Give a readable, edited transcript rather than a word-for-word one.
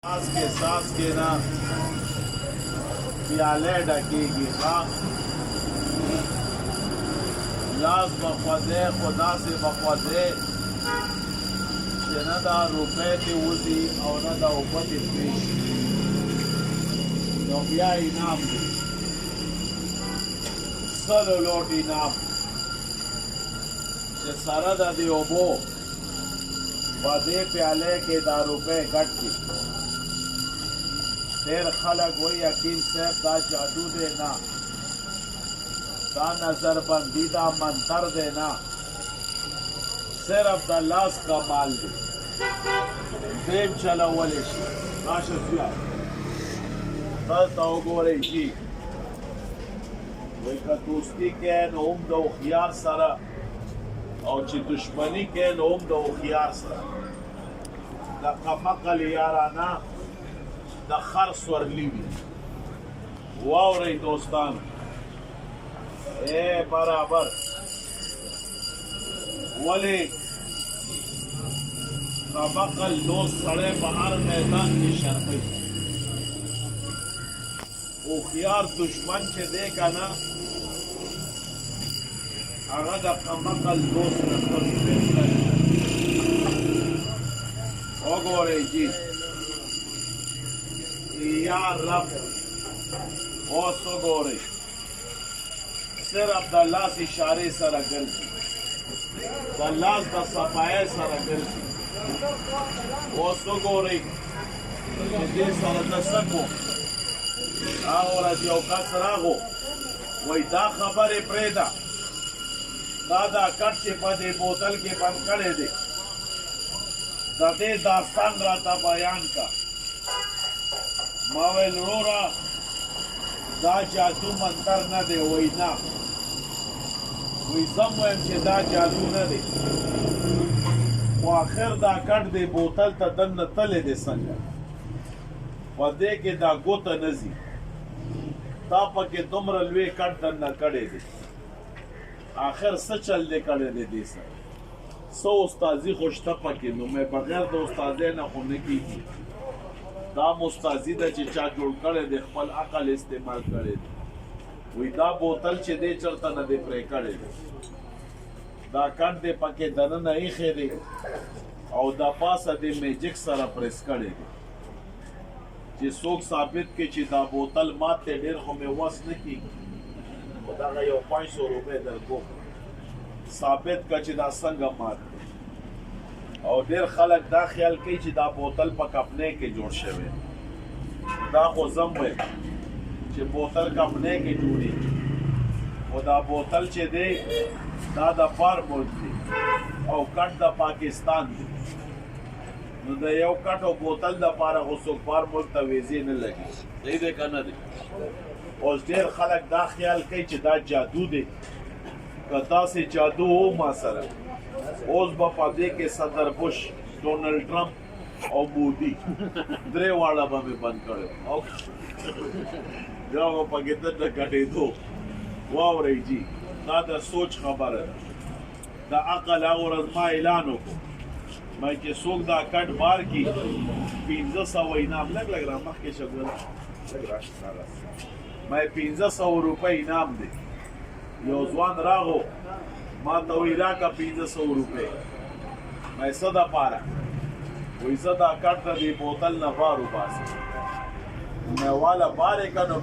सांस के ना प्याले ढकेगी लाज बखवदे खुदा से बखवदे न दा रुपए ती उसी और न दा ऊपर पेश नौ बिया इनाम दी सलो लोट इनाम जे सारा दा दी ओबो बदे प्याले के दा रुपए गट की देर खलक वही यकीन सेब दा जादू देना दा नजर बंदी दा मंतर देना सिर्फ दा लाश का माल दे देव चला वले राशिया तो गोरे जी वही का दोस्ती के नोम दो खियार सरा और ची दुश्मनी के नोम दो खियार सरा दा कमकल याराना दा खर स्वर्लीवी वावरे दोस्तान ए बराबर वले कमकल दोस्त सड़े बाहर मैदान की शर्मी उखियार दुश्मन के देखा ना अगर दा कमकल दोस्त ओगोरे जी या रब ओ सोगोरे सिर्फ अल्लाह से इशारे सर गर्जी अल्लाह दा सफाए सर गर्जी ओ सोगोरे दे सर दसको और जो कसरागो वही दा खबर प्रेदा दादा कट से पदे बोतल के बंद करे दे दे दास्तान राता बयान का मावेल रोरा दा जादू मंतर न दे वही ना वही समवेम से दा जादू न दे वो आखिर दा कट दे बोतल ता दन तले दे संगा वदे के दा गोत नजी ता पके तुमर लवे कट दन न कड़े दे आखिर सचल दे कड़े दे सर सो उस्ताजी खुश था पके नो मैं बगैर दो उस्तादे न होने की थी दा मुस्ताजी दा چې چا جوړ کړي د خپل عقل استعمال کړي وي دا بوتل چې دې چرته نه دی پرې کړي دا کټ دې پکې دنه نه یې خېری او دا پاسه دې میجیک سره پریس کړي چې څوک ثابت کې چې دا بوتل ماته ډېر خو مې وس نه کیږي دا یو 500 روپے درکو ثابت کا چې دا څنګه ماته او ډیر خلک دا خیال کوي چې دا بوتل په کپنه کې جوړ شوی دا خو زم وي چې بوتل کپنه کې جوړي او دا بوتل چې دی دا د پار ملک دی او کټ د پاکستان دی نو د یو کټ او بوتل د پاره خو څوک پار ملک ته ویزې نه لګي دې کنه دی اوس ډیر خلک دا خیال کوي چې دا جادو دی کدا سي جادو او ما سره اوس با پدې کې صدر بش ډونلډ ټرمپ او مودي درې واړه به بند کړو او دا په کې د غټې دو واوري جی دا د سوچ خبره دا عقل او رضما اعلان وکړ مې چې څوک دا کټ بار کی 1500 انعام لګ را مخ کې شګل لګ راشه مې 1500 روپے انعام دی یو ځوان راغو ما تو इलाका 1500 रुपए मैं सदा पारा वही सदा कट दी बोतल न बारू पास मैं वाला बारे का नो